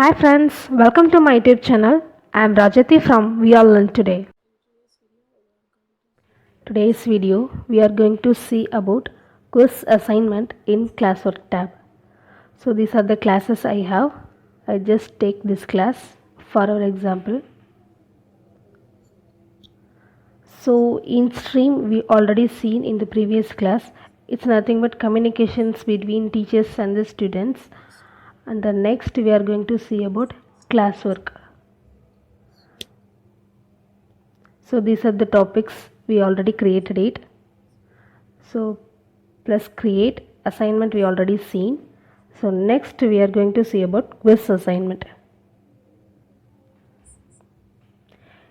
Hi friends, welcome to my YouTube channel. I am Rajati from We All Learn Today. Today's video we are going to see about quiz assignment in classwork tab. So these are the classes I have. I just take this class for our example. So in stream we already seen in the previous class, it's nothing but communications between teachers and the students. And the next we are going to see about classwork. So these are the topics we already created it. So plus create assignment we already seen. So next we are going to see about quiz assignment.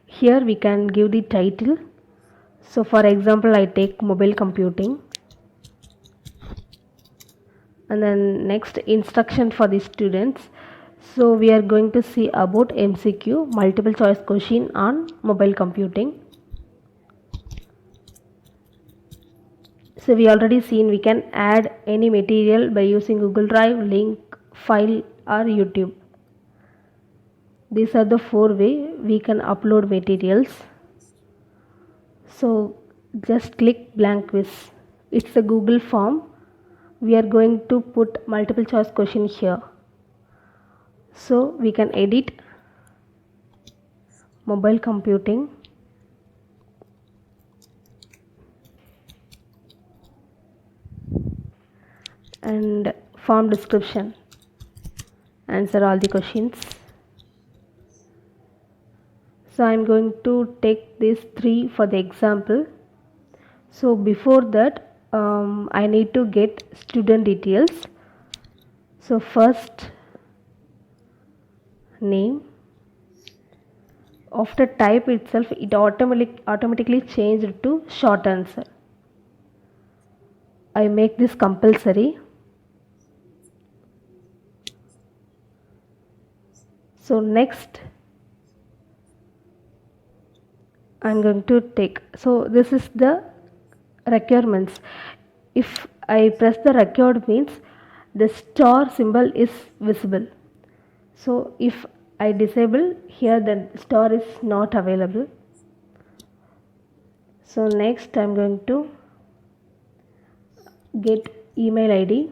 Here we can give the title. So for example I take mobile computing, and then next instruction for the students. So we are going to see about MCQ, multiple choice question on mobile computing. So we already seen we can add any material by using Google Drive, link, file or YouTube. These are the four way we can upload materials. So just click blank quiz. It's a Google form. We are going to put multiple choice question here. So we can edit mobile computing, and form description, answer all the questions. So I am going to take these three for the example. So before that I need to get student details. So first name, after type itself it automatically changed to short answer. I make this compulsory. So next I'm going to take, so this is the requirements. If I press the record means the star symbol is visible. So if I disable here, the star is not available. So next I'm going to get email ID.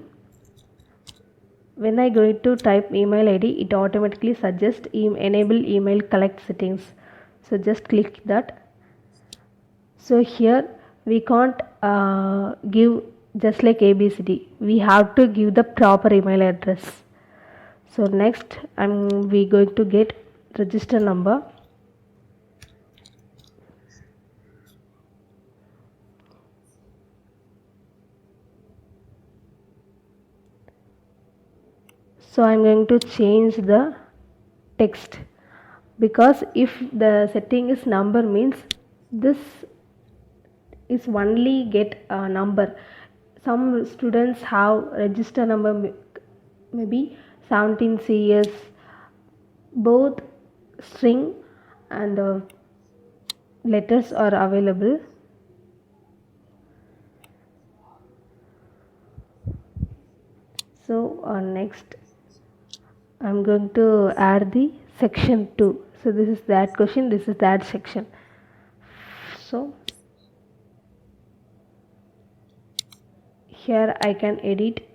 When I go to type email ID, it automatically suggests enable email collect settings. So just click that. So here we can't give just like ABCD. We have to give the proper email address. So next we going to get register number. So I'm going to change the text, because if the setting is number means this is only get a number. Some students have register number maybe 17 CS, both string and letters are available. So next I'm going to add the section 2. So this is that question, this is that section. So here I can edit.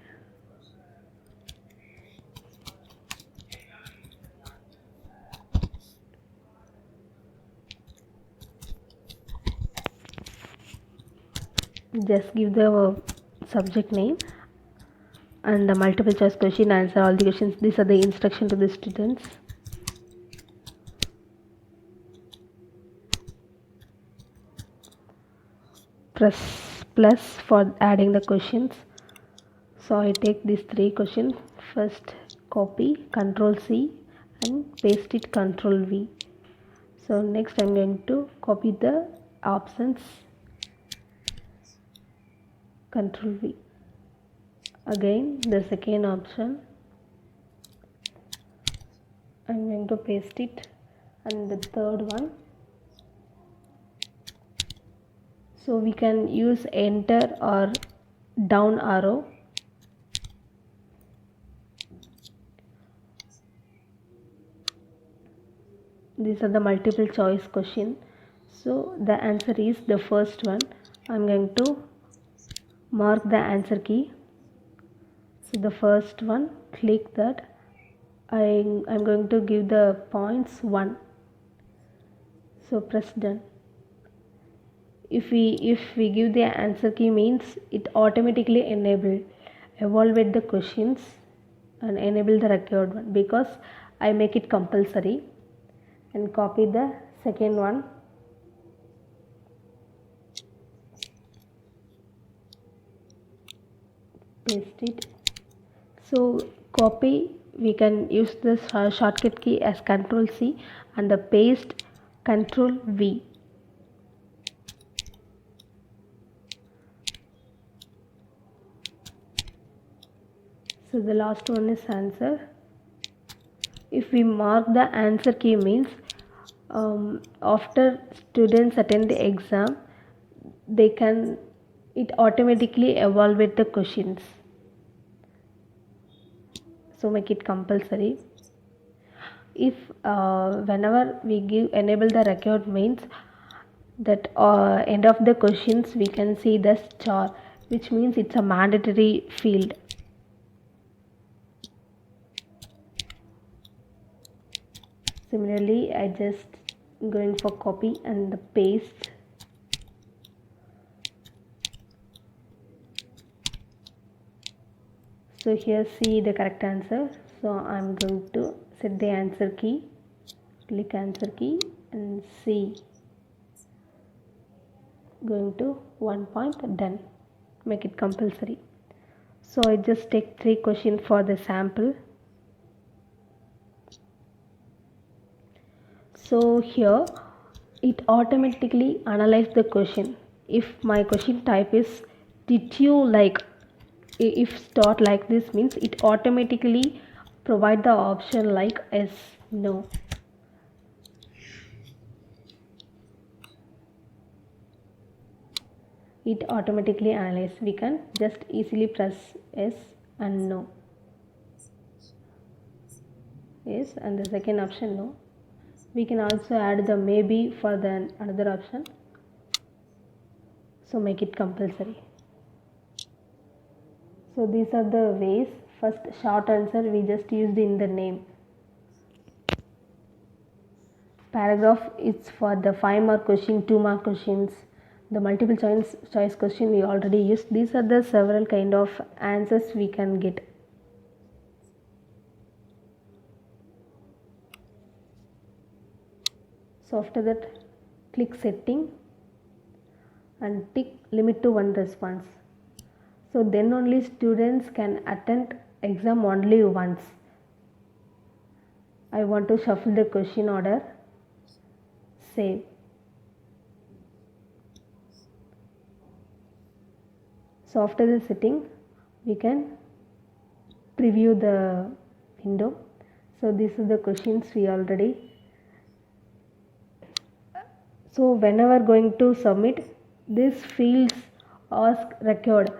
Just give the subject name and the multiple choice question, answer all the questions. These are the instruction to the students. Press plus for adding the questions. So I take these three questions. First copy, Control C and paste it, Control V. So next I'm going to copy the options, Control V. Again the second option I'm going to paste it, and the third one. So we can use enter or down arrow. these are the multiple choice question. So the answer is the first one. I'm going to mark the answer key. So the first one, click that. I'm going to give the points 1. So press done. If we give the answer key, means it automatically evaluate the questions and enable the required one, because I make it compulsory. And copy the second one. Paste it. So copy, we can use the shortcut key as Ctrl C, and the paste Ctrl V. So the last one is answer. If we mark the answer key, means after students attend the exam, it automatically evaluate the questions. So make it compulsory. If whenever we enable the record, means that end of the questions we can see the star, which means it's a mandatory field. Similarly, I just going for copy and the paste. So here see the correct answer. So I'm going to set the answer key, click answer key, and see, going to 1 point, done. Make it compulsory. So I just take 3 questions for the sample. So here it automatically analyze the question. If my question type is did you like, if start like this, means it automatically provide the option like yes, no. It automatically analyze. We can just easily press yes and no. Yes, and the second option no. We can also add the maybe for the another option. So make it compulsory. So these are the ways. First, short answer we just used in the name. Paragraph is for the 5 mark question, 2 mark questions. The multiple choice question we already used. These are the several kind of answers we can get. So after that, click setting and tick limit to 1 response. So then only students can attend exam only once. I want to shuffle the question order. Save. So after the setting, we can preview the window. So these are the questions we already. So whenever going to submit, this fields ask record,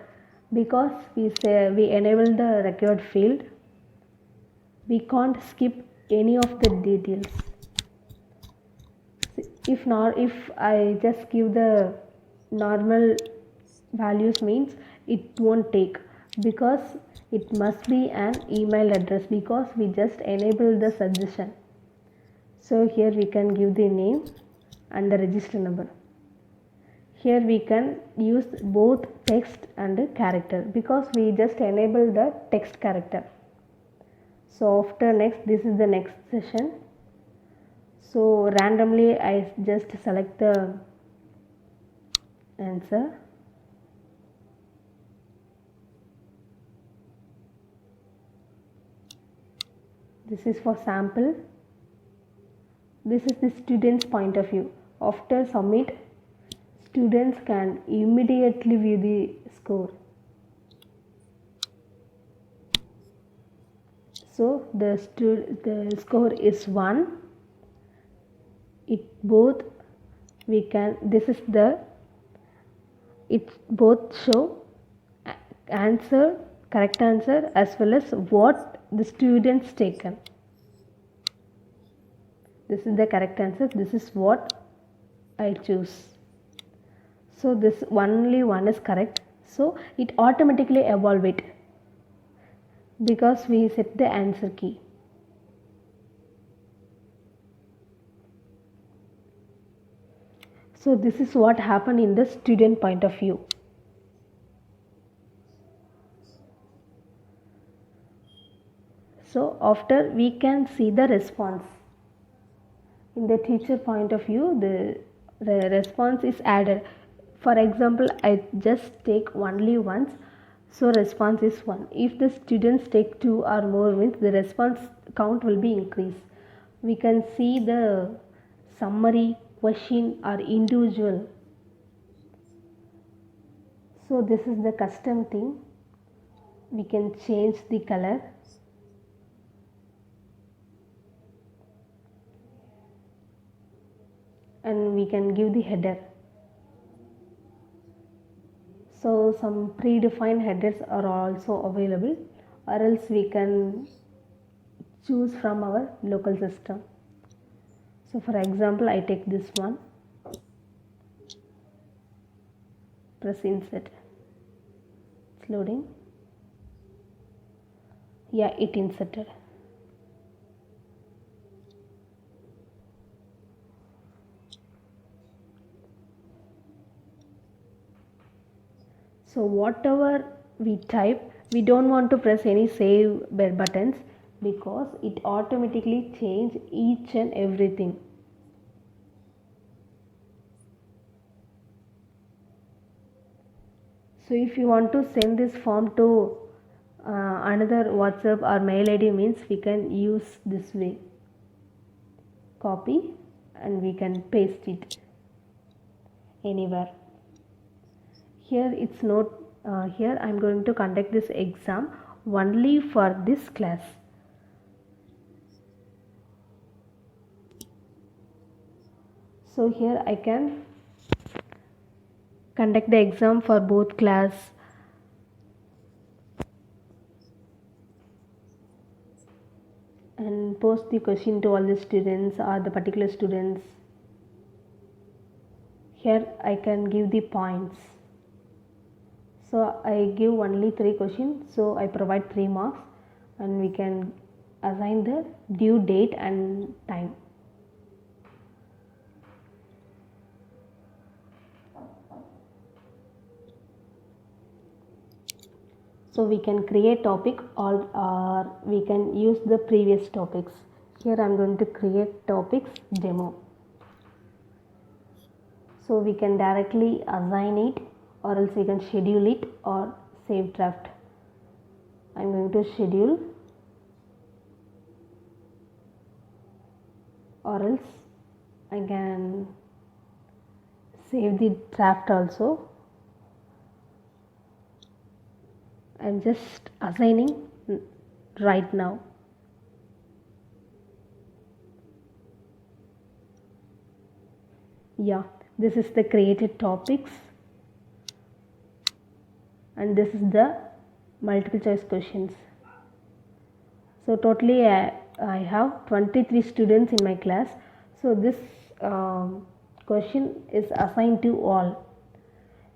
because we enable the record field. We can't skip any of the details. If I just give the normal values, means it won't take, because it must be an email address, because we just enable the suggestion. So here we can give the name and the register number. Here we can use both text and character, because we just enable the text character. So after next, this is the next session. So randomly I just select the answer. This is for sample. This is the student's point of view. After submit, students can immediately view the score. So the score is 1. It both we can, this is the, it both show answer, correct answer, as well as what the students taken. This is the correct answer. This is what I choose. So this only one is correct. So it automatically evaluate because we set the answer key. So this is what happened in the student point of view. So after we can see the response. In the teacher point of view, the response is added. For example, I just take only once, so response is 1. If the students take 2 or more means the response count will be increased. We can see the summary, question or individual. So this is the custom thing. We can change the color. And we can give the header. So some predefined headers are also available, or else we can choose from our local system. So for example, I take this one, press insert, it's loading. Yeah, it inserted. So whatever we type, we don't want to press any save buttons because it automatically change each and everything. So if you want to send this form to another WhatsApp or mail ID means we can use this way. Copy and we can paste it anywhere. Here it's not, here I am going to conduct this exam only for this class. So here I can conduct the exam for both class. And post the question to all the students or the particular students. Here I can give the points. So I give only 3 questions, so I provide 3 marks and we can assign the due date and time. So we can create topic or we can use the previous topics. Here I am going to create topics demo. So we can directly assign it or else we can schedule it or save draft. I am going to schedule or else I can save the draft also. I am just assigning right now. Yeah, this is the created topics and this is the multiple choice questions. So totally I have 23 students in my class. So this question is assigned to all.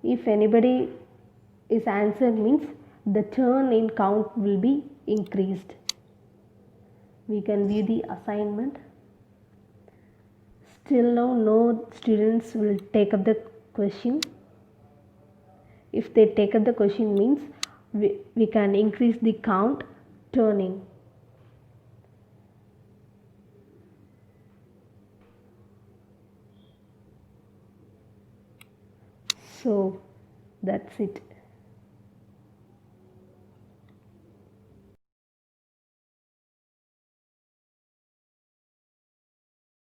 If anybody is answered means the turn in count will be increased. We can view the assignment. Still now no students will take up the question. If they take up the question means we can increase the count turning. So that's it.